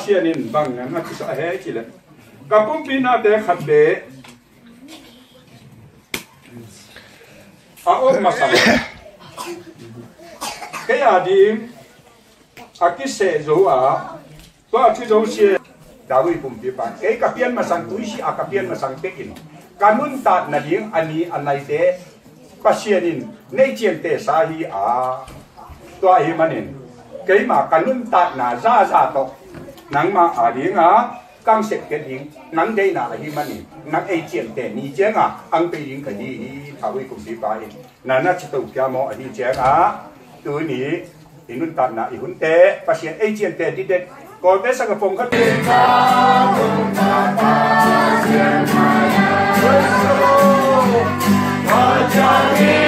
pasianin bang na kisa he chile kapum pina te khabe a om masal cái đi cái xe dấu tôi chú dấu xe đã với cùng bị phạt cái cặp biên mà sang túi xí cặp biên mà sang tết in cái muốn tạt là tiếng anh này thế pasianin nei chuyện thế sa hi tôi hi manin cái mà cái muốn tạt là ra to nắng mà tiếng căng sệt cái tiếng nắng đây là hi manin nắng ai chuyện thế ni chén ăn bị tiếng cái gì thảo với cùng bị phạt nà nó chỉ tụ kia mò hi chén tôi ní inun tạt là inun thế pasien ai chuyện thế đi đấy còn bé sang cái phòng khách Hãy subscribe cho kênh Ghiền Mì Gõ để không bỏ lỡ những video hấp dẫn.